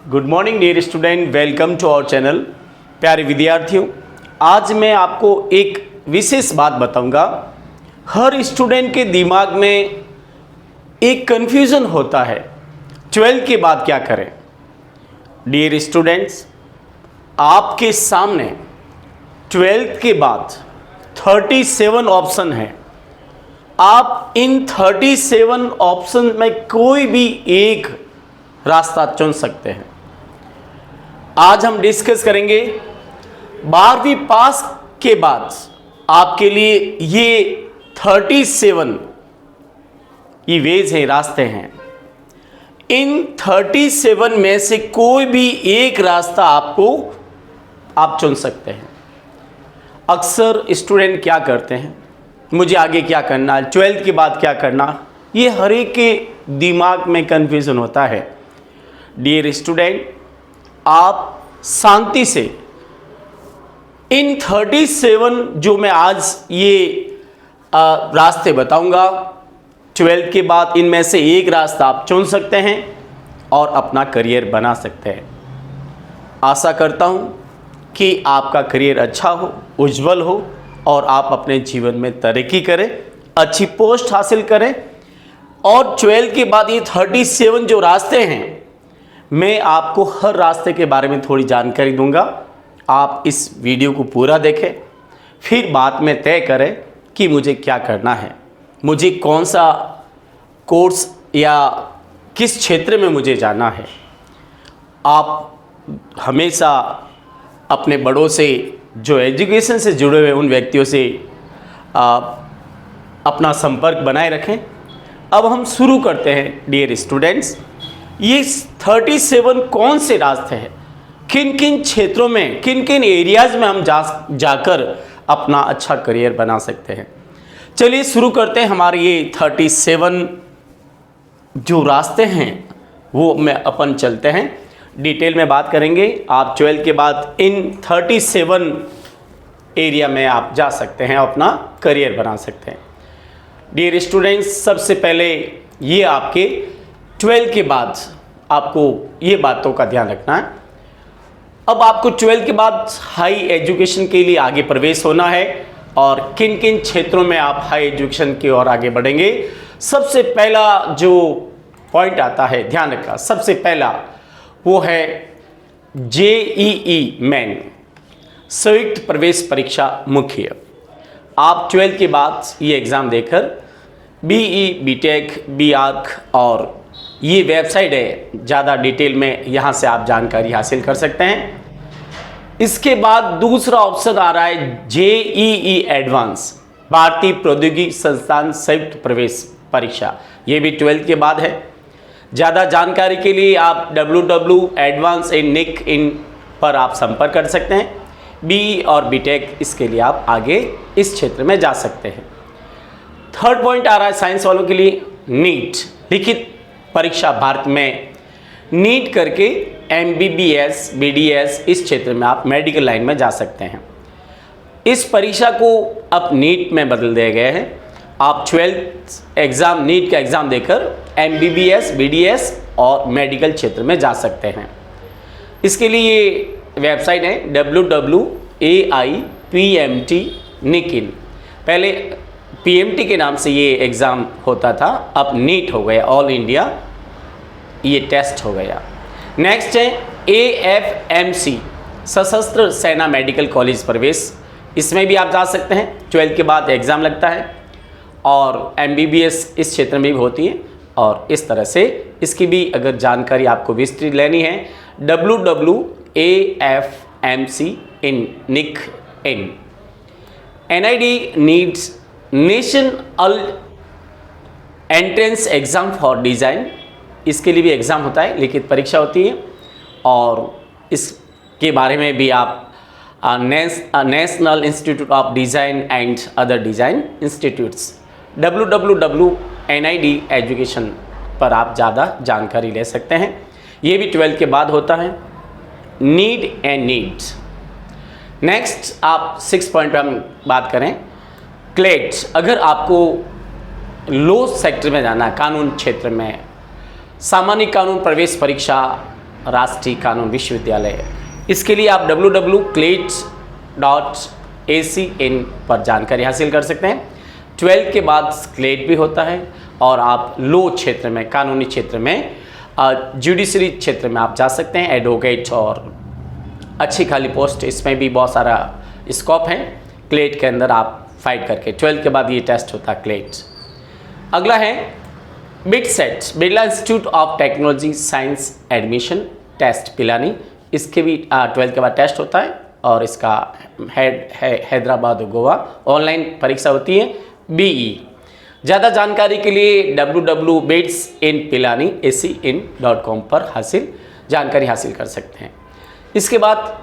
Good morning dear student, welcome to our channel. प्यारे विद्यार्थियों, आज मैं आपको एक विशेष बात बताऊंगा। हर स्टूडेंट के दिमाग में एक कन्फ्यूज़न होता है, 12th के बाद क्या करें। डियर स्टूडेंट्स, आपके सामने 12th के बाद 37 ऑप्शन हैं। आप इन 37 ऑप्शन में कोई भी एक रास्ता चुन सकते हैं। आज हम डिस्कस करेंगे 12वीं पास के बाद आपके लिए ये 37 ये वेज हैं, रास्ते हैं। इन 37 में से कोई भी एक रास्ता आप चुन सकते हैं। अक्सर स्टूडेंट क्या करते हैं, मुझे आगे क्या करना है, 12th के बाद क्या करना, ये हर एक के दिमाग में कन्फ्यूज़न होता है। डियर स्टूडेंट, आप शांति से इन 37 जो मैं आज ये रास्ते बताऊंगा, 12th के बाद इनमें से एक रास्ता आप चुन सकते हैं और अपना करियर बना सकते हैं। आशा करता हूं कि आपका करियर अच्छा हो, उज्जवल हो और आप अपने जीवन में तरक्की करें, अच्छी पोस्ट हासिल करें। और 12th के बाद ये 37 जो रास्ते हैं, मैं आपको हर रास्ते के बारे में थोड़ी जानकारी दूंगा। आप इस वीडियो को पूरा देखें, फिर बाद में तय करें कि मुझे क्या करना है, मुझे कौन सा कोर्स या किस क्षेत्र में मुझे जाना है। आप हमेशा अपने बड़ों से, जो एजुकेशन से जुड़े हुए उन व्यक्तियों से अपना संपर्क बनाए रखें। अब हम शुरू करते हैं। डियर स्टूडेंट्स, ये 37 कौन से रास्ते हैं, किन किन क्षेत्रों में, किन किन एरियाज़ में हम जाकर अपना अच्छा करियर बना सकते हैं। चलिए शुरू करते हैं। हमारे ये 37 जो रास्ते हैं वो में अपन चलते हैं, डिटेल में बात करेंगे। आप 12th के बाद इन 37 एरिया में आप जा सकते हैं, अपना करियर बना सकते हैं। डियर स्टूडेंट्स, सबसे पहले ये आपके 12th के बाद आपको ये बातों का ध्यान रखना है। अब आपको 12th के बाद हाई एजुकेशन के लिए आगे प्रवेश होना है और किन किन क्षेत्रों में आप हाई एजुकेशन की ओर आगे बढ़ेंगे। सबसे पहला जो पॉइंट आता है, ध्यान रखना, सबसे पहला वो है JEE मेन, संयुक्त प्रवेश परीक्षा मुख्य। आप 12th के बाद ये एग्ज़ाम देकर BE, BTech, BArch और ये वेबसाइट है, ज़्यादा डिटेल में यहाँ से आप जानकारी हासिल कर सकते हैं। इसके बाद दूसरा ऑप्शन आ रहा है JEE एडवांस, भारतीय प्रौद्योगिकी संस्थान संयुक्त प्रवेश परीक्षा। ये भी 12th के बाद है। ज़्यादा जानकारी के लिए आप www.advancedin पर आप संपर्क कर सकते हैं। BE और BTech, इसके लिए आप आगे इस क्षेत्र में जा सकते हैं। थर्ड पॉइंट आ रहा है साइंस वालों के लिए नीट, लिखित परीक्षा। भारत में नीट करके MBBS, BDS, इस क्षेत्र में आप मेडिकल लाइन में जा सकते हैं। इस परीक्षा को अब नीट में बदल दिया गया है। आप 12th एग्ज़ाम, नीट का एग्ज़ाम देकर MBBS, BDS और मेडिकल क्षेत्र में जा सकते हैं। इसके लिए ये वेबसाइट है www.AIPMT-NIKIN। पहले PMT के नाम से ये एग्ज़ाम होता था, अब नीट हो गया, ऑल इंडिया ये टेस्ट हो गया। नेक्स्ट है AFMC, सशस्त्र सेना मेडिकल कॉलेज प्रवेश। इसमें भी आप जा सकते हैं। 12th के बाद एग्ज़ाम लगता है और MBBS इस क्षेत्र में भी होती है। और इस तरह से इसकी भी अगर जानकारी आपको विस्तृत लेनी है, www.AFMC-NIKIN। NID needs national entrance exam for design, इसके लिए भी एग्ज़ाम होता है, लिखित परीक्षा होती है। और इसके बारे में भी आप national institute of design and other design institutes, www.NID education पर आप ज़्यादा जानकारी ले सकते हैं। ये भी 12th के बाद होता है। Need and needs. नेक्स्ट आप 6 पॉइंट पर हम बात करें, क्लेट। अगर आपको लॉ सेक्टर में जाना है, कानून क्षेत्र में, सामान्य कानून प्रवेश परीक्षा राष्ट्रीय कानून विश्वविद्यालय। इसके लिए आप www.clet.acin पर जानकारी हासिल कर सकते हैं। 12th के बाद क्लेट भी होता है और आप लो क्षेत्र में, कानूनी क्षेत्र में, जुडिशरी क्षेत्र में आप जा सकते हैं, एडवोकेट और अच्छी खाली पोस्ट, इसमें भी बहुत सारा स्कोप है। क्लेट के अंदर आप फाइट करके 12th के बाद ये टेस्ट होता है क्लेट। अगला है BITSAT, Birla institute of technology science admission test Pilani. इसके भी 12th के बाद टेस्ट होता है और इसका हैदराबाद और गोवा ऑनलाइन परीक्षा होती है। BE ज़्यादा जानकारी के लिए www.bitsinpilani.com पर जानकारी हासिल कर सकते हैं। इसके बाद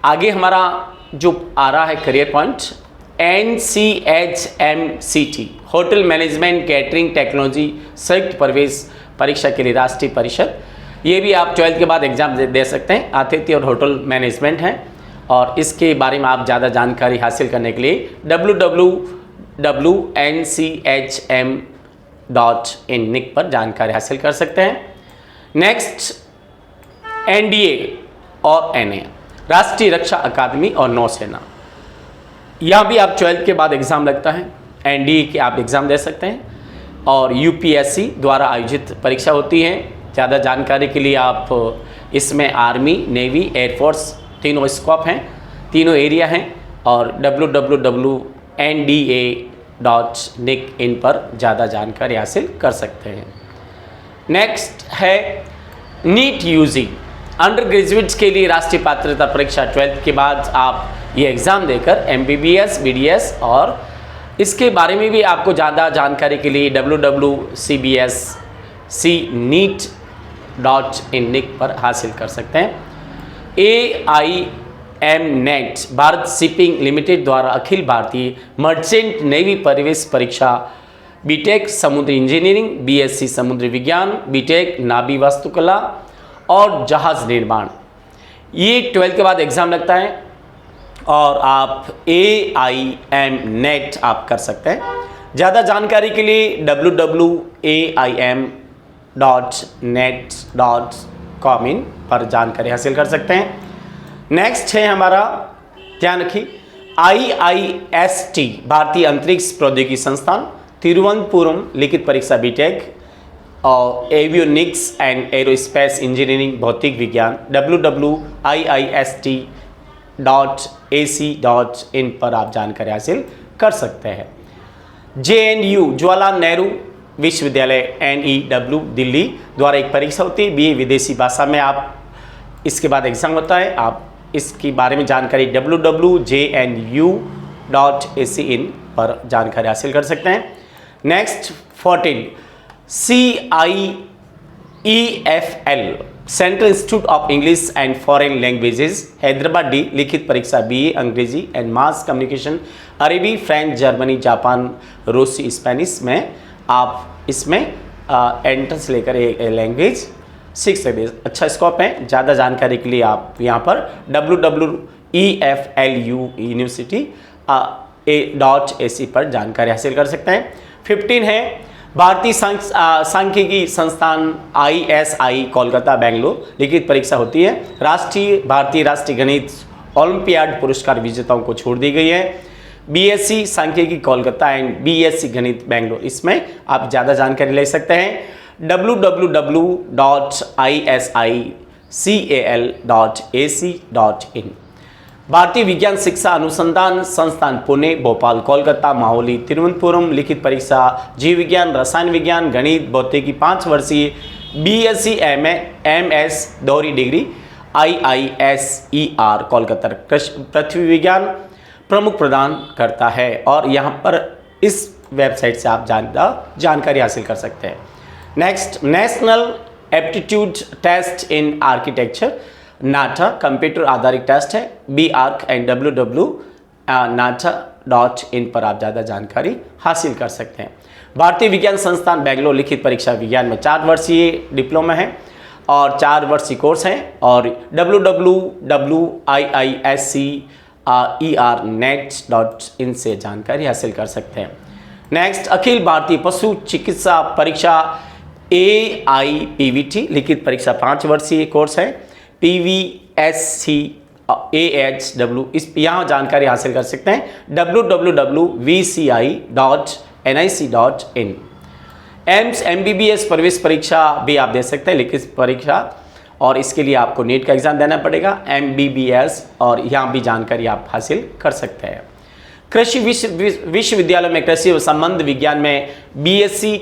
आगे हमारा जो आ रहा है career point, NCHMCT hotel management catering technology संयुक्त प्रवेश परीक्षा के लिए राष्ट्रीय परिषद। ये भी आप 12th के बाद एग्जाम दे सकते हैं। आतिथ्य और होटल मैनेजमेंट है और इसके बारे में आप ज़्यादा जानकारी हासिल करने के लिए www.nchm.in पर जानकारी हासिल कर सकते हैं। नेक्स्ट NDA और NA राष्ट्रीय रक्षा अकादमी और नौसेना। यहाँ भी आप 12th के बाद एग्ज़ाम लगता है। NDA के आप एग्ज़ाम दे सकते हैं और UPSC द्वारा आयोजित परीक्षा होती है। ज़्यादा जानकारी के लिए आप इसमें आर्मी, नेवी, एयरफोर्स तीनों स्कोप हैं, तीनों एरिया हैं और www.nda.nic.in पर ज़्यादा जानकारी हासिल कर सकते हैं। नेक्स्ट है नीट UG अंडर ग्रेजुएट्स के लिए राष्ट्रीय पात्रता परीक्षा। 12th के बाद आप ये एग्ज़ाम देकर MBBS, BDS और इसके बारे में भी आपको ज़्यादा जानकारी के लिए www.cbscneet.in पर हासिल कर सकते हैं। AIMNET भारत शिपिंग लिमिटेड द्वारा अखिल भारतीय मर्चेंट नेवी प्रवेश परीक्षा BTech समुद्री इंजीनियरिंग, BSc समुद्री विज्ञान, BTech नाभी वास्तुकला और जहाज निर्माण, ये 12th के बाद एग्ज़ाम लगता है और आप AIMNET आप कर सकते हैं। ज़्यादा जानकारी के लिए www.aim.net.com इन पर जानकारी हासिल कर सकते हैं। नेक्स्ट है हमारा, ध्यान रखिए, IIST भारतीय अंतरिक्ष प्रौद्योगिकी संस्थान तिरुवनंतपुरम लिखित परीक्षा BTech और एवियोनिक्स एंड एरोस्पेस इंजीनियरिंग भौतिक विज्ञान www.iist.ac.in पर आप जानकारी हासिल कर सकते हैं। JNU जवाहरलाल नेहरू विश्वविद्यालय NEW दिल्ली द्वारा एक परीक्षा होती है BA विदेशी भाषा में, आप इसके बाद एग्ज़ाम होता है। आप इसके बारे में जानकारी www.jnu.ac.in पर जानकारी हासिल कर सकते हैं। Next 14 CIEFL central institute of English and foreign languages Hyderabad D लिखित परीक्षा BA अंग्रेजी एंड मास कम्युनिकेशन अरबी, फ्रेंच, जर्मनी, जापान, रूसी, स्पेनिश में आप इसमें एंट्रेंस लेकर लैंग्वेज सीख सकते हैं। अच्छा स्कोप है। ज़्यादा जानकारी के लिए आप यहाँ पर www.efluuniversity.ac पर जानकारी हासिल कर सकते हैं। 15 है भारतीय सांख्यिकी संस्थान ISI कोलकाता बेंगलोर लिखित परीक्षा होती है। भारतीय राष्ट्रीय गणित ओलंपियाड पुरस्कार विजेताओं को छोड़ दी गई है। BSc सांख्यिकी कोलकाता एंड BSc गणित बेंगलोर, इसमें आप ज़्यादा जानकारी ले सकते हैं www.isical.ac.in। भारतीय विज्ञान शिक्षा अनुसंधान संस्थान पुणे, भोपाल, कोलकाता, माहौली, तिरुवनंतपुरम लिखित परीक्षा जीव विज्ञान, रसायन विज्ञान, गणित, भौतिकी 5 वर्षीय BSc MS दोहरी डिग्री IISER कोलकाता पृथ्वी विज्ञान प्रमुख प्रदान करता है और यहाँ पर इस वेबसाइट से आप जानकारी हासिल कर सकते हैं। Next national aptitude test in architecture NATA computer आधारित टेस्ट है BARC एंड www.nata.in पर आप ज़्यादा जानकारी हासिल कर सकते हैं। भारतीय विज्ञान संस्थान बेंगलोर लिखित परीक्षा विज्ञान में 4 वर्षीय डिप्लोमा है और 4 वर्षीय कोर्स है और www.iiscer.net.in से जानकारी हासिल कर सकते हैं। नेक्स्ट अखिल भारतीय पशु चिकित्सा परीक्षा AIPVT लिखित परीक्षा 5 वर्षीय कोर्स है। PVSC AHW इस यहाँ जानकारी हासिल कर सकते हैं www.vci.nic.in। एम्स MBBS प्रवेश परीक्षा भी आप दे सकते हैं लिखित परीक्षा, और इसके लिए आपको नीट का एग्जाम देना पड़ेगा MBBS, और यहाँ भी जानकारी आप हासिल कर सकते हैं। कृषि विश्वविद्यालय में कृषि व संबंध विज्ञान में BSc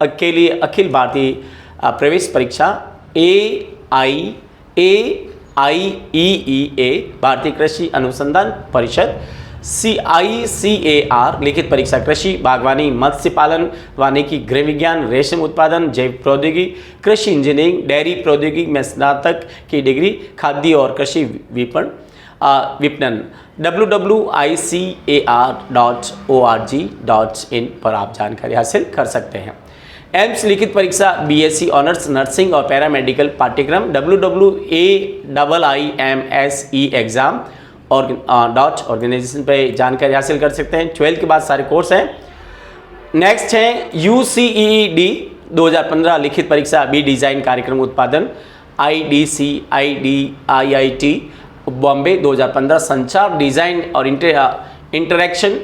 के लिए अखिल भारतीय प्रवेश परीक्षा AIEEA भारतीय कृषि अनुसंधान परिषद CICAR लिखित परीक्षा कृषि, बागवानी, मत्स्य पालन, वानिकी, गृह विज्ञान, रेशम उत्पादन, जैव प्रौद्योगिकी, कृषि इंजीनियरिंग, डेयरी प्रौद्योगिकी में स्नातक की डिग्री, खाद्य और कृषि विपणन www.icar.org.in पर आप जानकारी हासिल कर सकते हैं। एम्स लिखित परीक्षा BSc ऑनर्स नर्सिंग और पैरामेडिकल पाठ्यक्रम www.AIIMSE एग्जाम और .ऑर्गेनाइजेशन पे जानकारी हासिल कर सकते हैं। 12 के बाद सारे कोर्स हैं। नेक्स्ट है UCEED 2015 लिखित परीक्षा B डिज़ाइन कार्यक्रम उत्पादन IDC IIT बॉम्बे 2015 संचार डिज़ाइन और इंटरेक्शन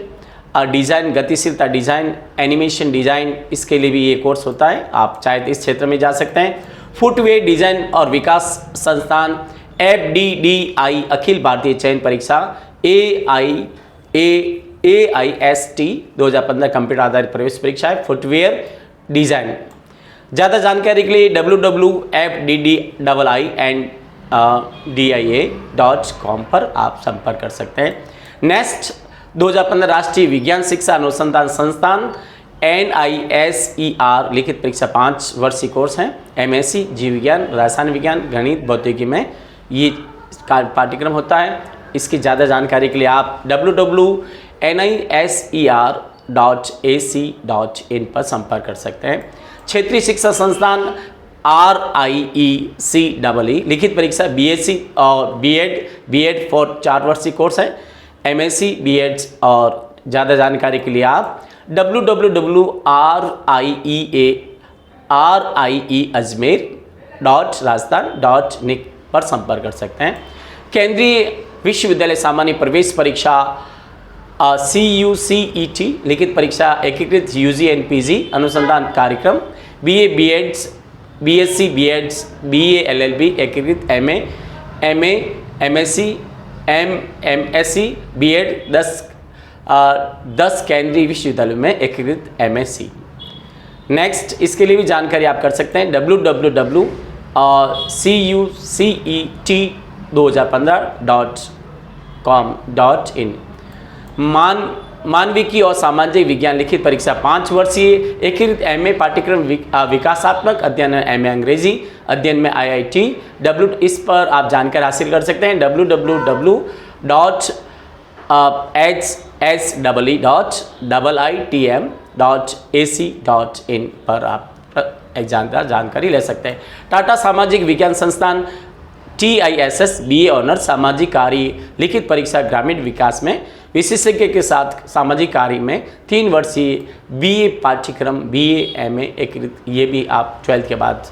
डिज़ाइन, गतिशीलता डिज़ाइन, एनिमेशन डिज़ाइन, इसके लिए भी ये कोर्स होता है। आप चाहे तो इस क्षेत्र में जा सकते हैं। फुटवेयर डिज़ाइन और विकास संस्थान FDDI अखिल भारतीय चयन परीक्षा AIST 2015 कंप्यूटर आधारित प्रवेश परीक्षा है फुटवेयर डिज़ाइन। ज़्यादा जानकारी के लिए www.fdddia.com पर आप संपर्क कर सकते हैं। नेक्स्ट 2015 राष्ट्रीय विज्ञान शिक्षा अनुसंधान संस्थान NISER लिखित परीक्षा 5 वर्षीय कोर्स है। MSc जीव विज्ञान, रसायन विज्ञान, गणित, भौतिकी में ये पाठ्यक्रम होता है। इसकी ज़्यादा जानकारी के लिए आप www.niser.ac.in पर संपर्क कर सकते हैं। क्षेत्रीय शिक्षा संस्थान RIECEE लिखित परीक्षा BSc और B.Ed 4 वर्षीय कोर्स है। MSc B.Ed और ज़्यादा जानकारी के लिए आप www.RIEAjmer.rajasthan.nic पर संपर्क कर सकते हैं। केंद्रीय विश्वविद्यालय सामान्य प्रवेश परीक्षा CUCET लिखित परीक्षा एकीकृत UG एंड PG अनुसंधान कार्यक्रम BA B.Ed BSc B.Ed BA LLB एकीकृत MA MSc MSc B.Ed 10 केंद्रीय विश्वविद्यालय में एकीकृत MSc। नेक्स्ट इसके लिए भी जानकारी आप कर सकते हैं www.cucet2015.com.in। मानविकी और सामाजिक विज्ञान लिखित परीक्षा 5 वर्षीय एकीकृत MA पाठ्यक्रम विकासात्मक अध्ययन MA अंग्रेजी अध्ययन में IIT इस पर आप जानकारी हासिल कर सकते हैं www.hswe.itm.ac.in पर आप जानकारी ले सकते हैं। टाटा सामाजिक विज्ञान संस्थान TISS BA ऑनर्स सामाजिक कार्य लिखित परीक्षा ग्रामीण विकास में विशेषज्ञ के साथ सामाजिक कार्य में 3 वर्षीय BA पाठ्यक्रम BA MA एकीकृत, ये भी आप 12th के बाद।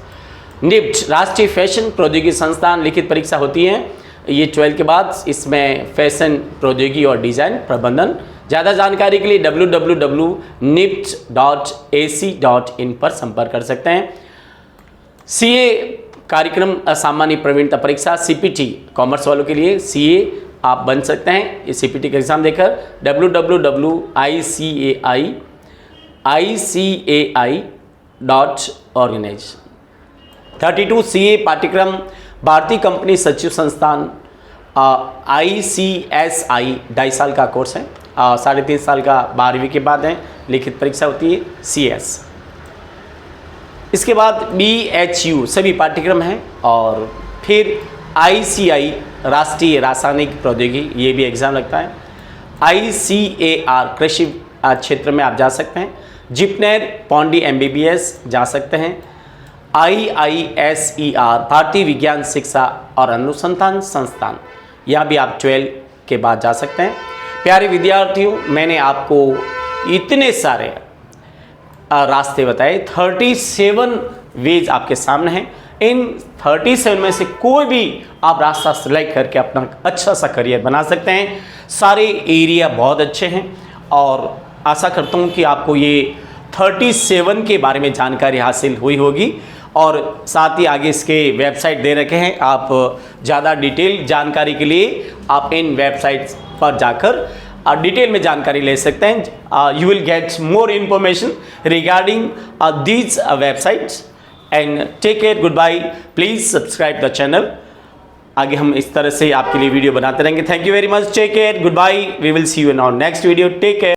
NIPT राष्ट्रीय फैशन प्रौद्योगिकी संस्थान लिखित परीक्षा होती है ये 12th के बाद, इसमें फैशन प्रौद्योगिकी और डिज़ाइन प्रबंधन। ज़्यादा जानकारी के लिए www.nipt.ac.in पर संपर्क कर सकते हैं। CA कार्यक्रम सामान्य प्रवीणता परीक्षा CPT कॉमर्स वालों के लिए CA आप बन सकते हैं इस CPT का एग्ज़ाम देकर www.icai.organize। 32 CA पाठ्यक्रम भारतीय कंपनी सचिव संस्थान ICSI 2.5 साल का कोर्स है, 3.5 साल का 12वीं के बाद है, लिखित परीक्षा होती है CS। इसके बाद BHU सभी पाठ्यक्रम हैं, और फिर ICI राष्ट्रीय रासायनिक प्रौद्योगिकी ये भी एग्ज़ाम लगता है। ICAR कृषि क्षेत्र में आप जा सकते हैं। जिपनेर पौंडी MBBS जा सकते हैं। IISER भारतीय विज्ञान शिक्षा और अनुसंधान संस्थान, यहाँ भी आप 12 के बाद जा सकते हैं। प्यारे विद्यार्थियों, मैंने आपको इतने सारे रास्ते बताए, 37 वेज आपके सामने हैं। इन 37 में से कोई भी आप रास्ता सिलेक्ट करके अपना अच्छा सा करियर बना सकते हैं। सारे एरिया बहुत अच्छे हैं और आशा करता हूँ कि आपको ये 37 के बारे में जानकारी हासिल हुई होगी और साथ ही आगे इसके वेबसाइट दे रखे हैं। आप ज़्यादा डिटेल जानकारी के लिए आप इन वेबसाइट्स पर जाकर डिटेल में जानकारी ले सकते हैं। You will get more information regarding these websites and take care, goodbye, please subscribe the channel. आगे हम इस तरह से आपके लिए वीडियो बनाते रहेंगे। Thank you very much, take care, goodbye, we will see you in our next video, take care.